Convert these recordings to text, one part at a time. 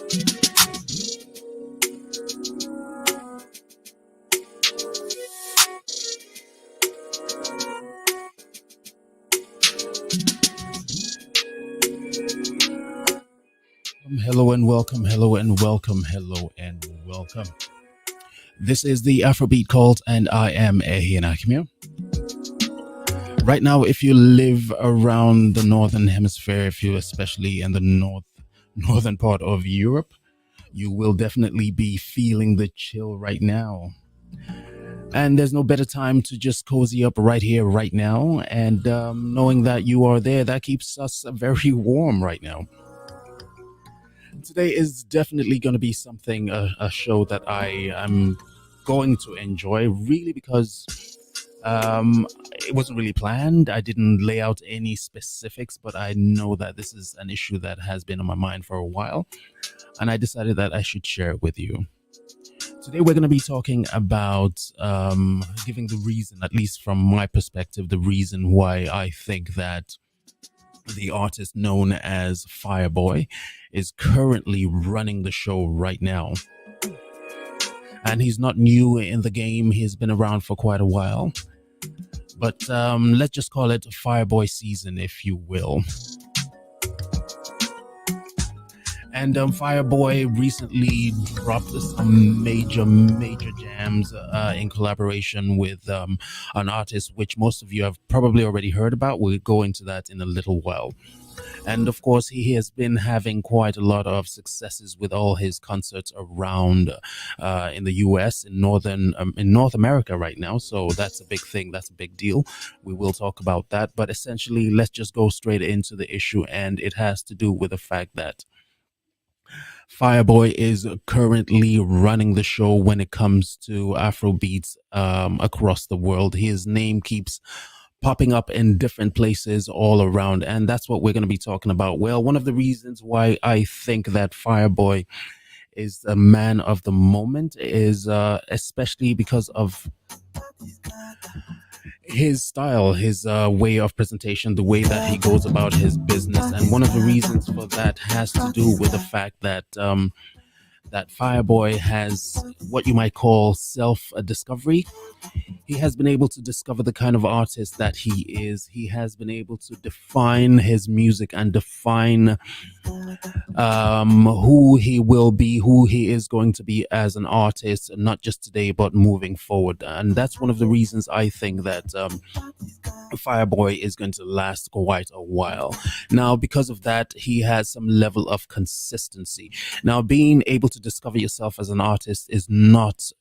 Hello and welcome, hello and welcome, hello and welcome. This is the Afrobeat Cult, and I am Ehi Akimio. Right now, if you live around the northern hemisphere, if you especially in the northern part of Europe, you will definitely be feeling the chill right now. And there's no better time to just cozy up right here, right now. And knowing that you are there, that keeps us very warm right now. Today is definitely going to be something, a show that I am going to enjoy, really, because it wasn't really planned. I didn't lay out any specifics, but I know that this is an issue that has been on my mind for a while, and I decided that I should share it with you. Today, we're going to be talking about giving the reason, at least from my perspective, the reason why I think that the artist known as Fireboy is currently running the show right now. And he's not new in the game. He's been around for quite a while. But let's just call it Fireboy season, if you will. And Fireboy recently dropped some major jams in collaboration with an artist which most of you have probably already heard about. We'll go into that in a little while. And of course, he has been having quite a lot of successes with all his concerts around in the US, in North America right now. So that's a big thing. That's a big deal. We will talk about that. But essentially, let's just go straight into the issue. And it has to do with the fact that Fireboy is currently running the show when it comes to Afrobeats across the world. His name keeps popping up in different places all around, and that's what we're going to be talking about. Well, one of the reasons why I think that Fireboy is the man of the moment is especially because of his style, his way of presentation, the way that he goes about his business. And one of the reasons for that has to do with the fact that that Fireboy has what you might call self-discovery. He has been able to discover the kind of artist that he is. He has been able to define his music and define who he will be, who he is going to be as an artist, not just today, but moving forward. And that's one of the reasons I think that Fireboy is going to last quite a while. Now, because of that, he has some level of consistency. Now, being able to discover yourself as an artist is not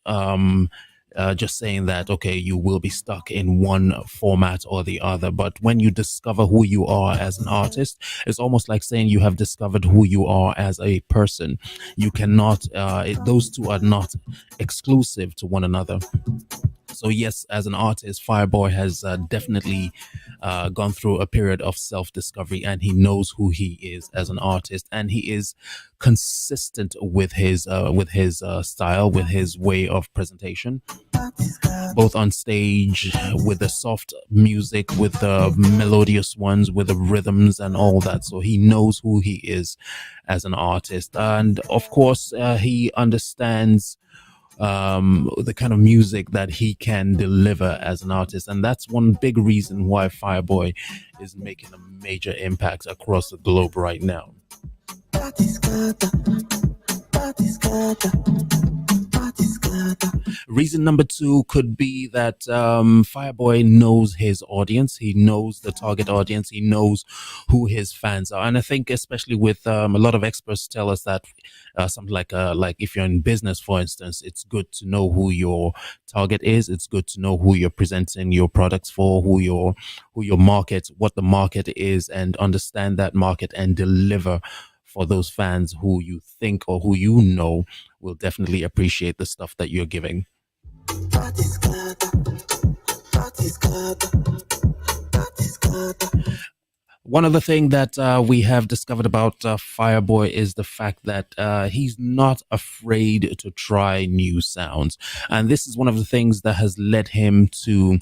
just saying that, okay, you will be stuck in one format or the other. But when you discover who you are as an artist, it's almost like saying you have discovered who you are as a person. You cannot, those two are not exclusive to one another. So yes, as an artist, Fireboy has definitely gone through a period of self-discovery, and he knows who he is as an artist, and he is consistent with his style, with his way of presentation, both on stage with the soft music, with the melodious ones, with the rhythms and all that. So he knows who he is as an artist, and of course, he understands the kind of music that he can deliver as an artist. And that's one big reason why Fireboy is making a major impact across the globe right now. Reason number two could be that Fireboy knows his audience. He knows the target audience. He knows who his fans are. And I think especially with a lot of experts tell us that something like if you're in business, for instance, it's good to know who your target is. It's good to know who you're presenting your products for, who your market, what the market is, and understand that market and deliver for those fans who you think or who you know will definitely appreciate the stuff that you're giving. One other thing that we have discovered about Fireboy is the fact that he's not afraid to try new sounds. And this is one of the things that has led him to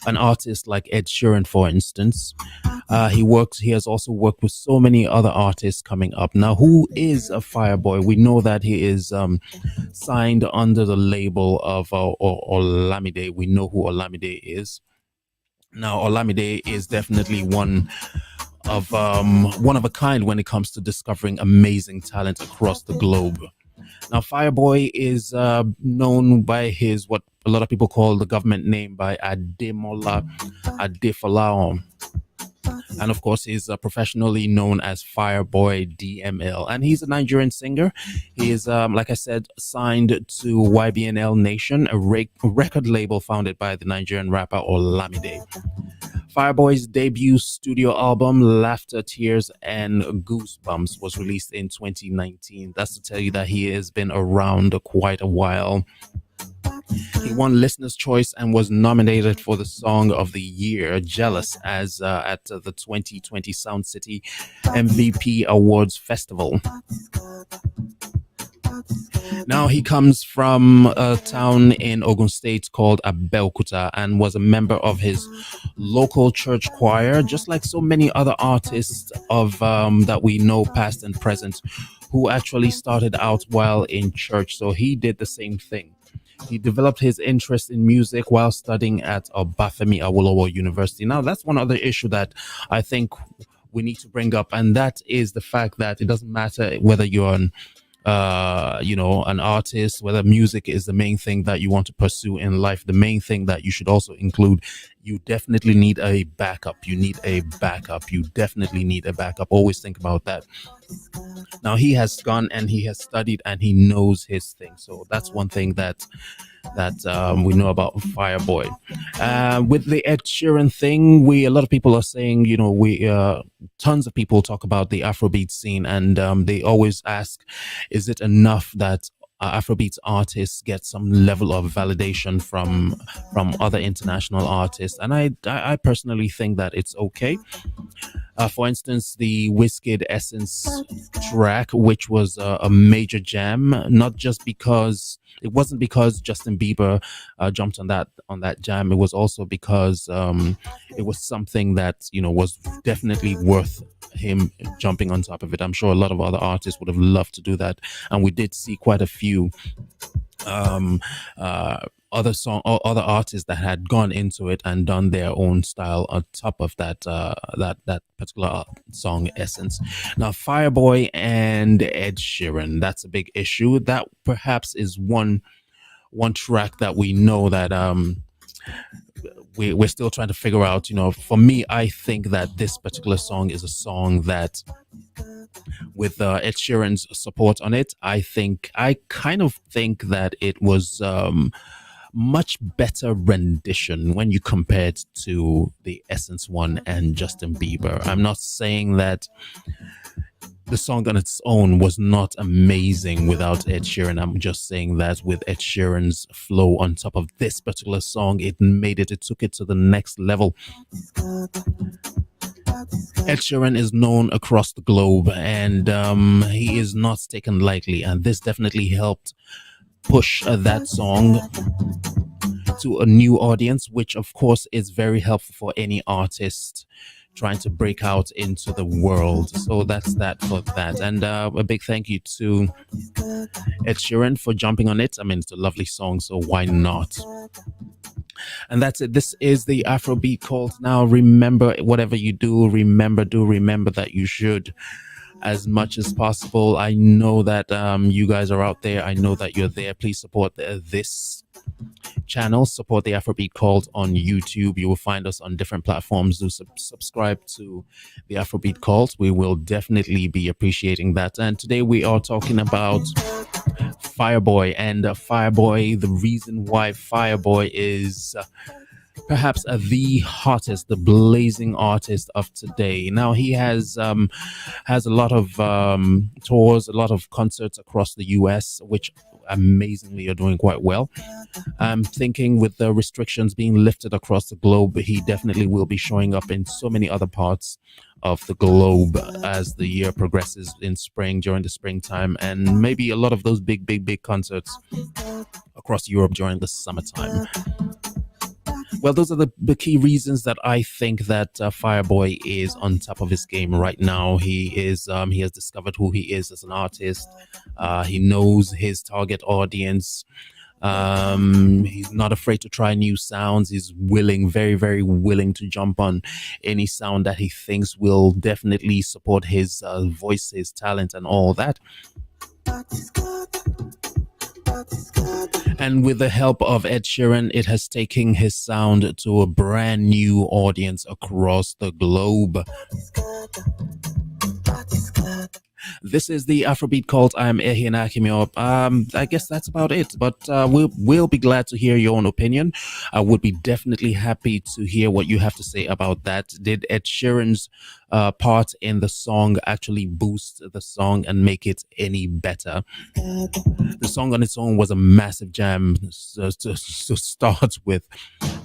an artist like Ed Sheeran, for instance. He has also worked with so many other artists coming up. Now, who is a Fireboy? We know that he is signed under the label of Olamide. We know who Olamide is. Now, Olamide is definitely one of a kind when it comes to discovering amazing talent across the globe. Now, Fireboy is known by his what a lot of people call the government name by Ademola Adefolaon. And of course, he's professionally known as Fireboy DML. And he's a Nigerian singer. He is, like I said, signed to YBNL Nation, a record label founded by the Nigerian rapper Olamide. Fireboy's debut studio album, Laughter, Tears, and Goosebumps, was released in 2019. That's to tell you that he has been around quite a while. He won Listener's Choice and was nominated for the Song of the Year, Jealous, as at the 2020 Sound City MVP Awards Festival. Now, he comes from a town in Ogun State called Abeokuta and was a member of his local church choir, just like so many other artists of that we know, past and present, who actually started out while in church. So he did the same thing. He developed his interest in music while studying at Obafemi Awolowo University. Now, that's one other issue that I think we need to bring up, and that is the fact that it doesn't matter whether you're an artist, whether music is the main thing that you want to pursue in life. The main thing that you should also include, you definitely need a backup. You need a backup. You definitely need a backup. Always think about that. Now, he has gone and he has studied and he knows his thing. So that's one thing that we know about Fireboy. With the Ed Sheeran thing, a lot of people are saying, tons of people talk about the Afrobeat scene, and they always ask, is it enough that Afrobeats artists get some level of validation from other international artists? And I personally think that it's okay. For instance, the Wizkid Essence track, which was a major jam, not just because it wasn't because Justin Bieber jumped on that jam. It was also because it was something that was definitely worth him jumping on top of it. I'm sure a lot of other artists would have loved to do that, and we did see quite a few um other artists that had gone into it and done their own style on top of that particular song Essence. Now, Fireboy and Ed Sheeran, that's a big issue. That perhaps is one track that we know that we're still trying to figure out. For me, I think that this particular song is a song that, with Ed Sheeran's support on it, I kind of think that it was much better rendition when you compare it to the Essence one and Justin Bieber. I'm not saying that the song on its own was not amazing without Ed Sheeran. I'm just saying that with Ed Sheeran's flow on top of this particular song, it took it to the next level. Ed Sheeran is known across the globe, and he is not taken lightly, and this definitely helped push that song to a new audience, which of course is very helpful for any artist trying to break out into the world. So that's that for that. And a big thank you to Ed Sheeran for jumping on it. I mean, it's a lovely song, so why not? And that's it. This is the Afrobeat cult. Now, remember, whatever you do remember that you should, as much as possible. I know that you guys are out there. I know that you're there. Please support this channel. Support the Afrobeat Cult on YouTube. You will find us on different platforms. Do subscribe to the Afrobeat Cult. We will definitely be appreciating that. And today we are talking about Fireboy, and Fireboy, the reason why Fireboy is perhaps the hottest, the blazing artist of today. Now, he has a lot of tours, a lot of concerts across the US, which amazingly are doing quite well. I'm thinking with the restrictions being lifted across the globe, he definitely will be showing up in so many other parts of the globe as the year progresses in spring, during the springtime, and maybe a lot of those big concerts across Europe during the summertime. Well, those are the key reasons that I think that Fireboy is on top of his game right now. He has discovered who he is as an artist. He knows his target audience. He's not afraid to try new sounds. He's willing, very willing to jump on any sound that he thinks will definitely support his voice, his talent, and all that. And with the help of Ed Sheeran, it has taken his sound to a brand new audience across the globe. This is the Afrobeat cult. I'm Ehin Akimio. I guess that's about it. But we'll be glad to hear your own opinion. I would be definitely happy to hear what you have to say about that. Did Ed Sheeran's part in the song actually boost the song and make it any better? The song on its own was a massive jam to start with.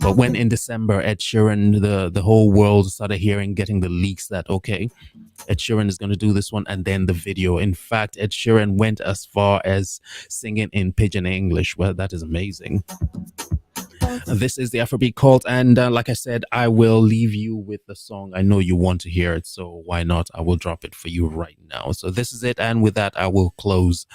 But when in December, Ed Sheeran, the whole world started getting the leaks that, okay, Ed Sheeran is going to do this one, and then the video. In fact, Ed Sheeran went as far as singing in Pidgin English. Well, that is amazing. This is the Afrobeat cult, and like I said, I will leave you with the song. I know you want to hear it, so why not? I will drop it for you right now. So this is it, and with that, I will close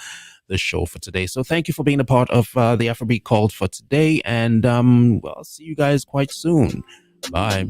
the show for today. So thank you for being a part of the Afrobeat cult for today, and I'll see you guys quite soon. Bye.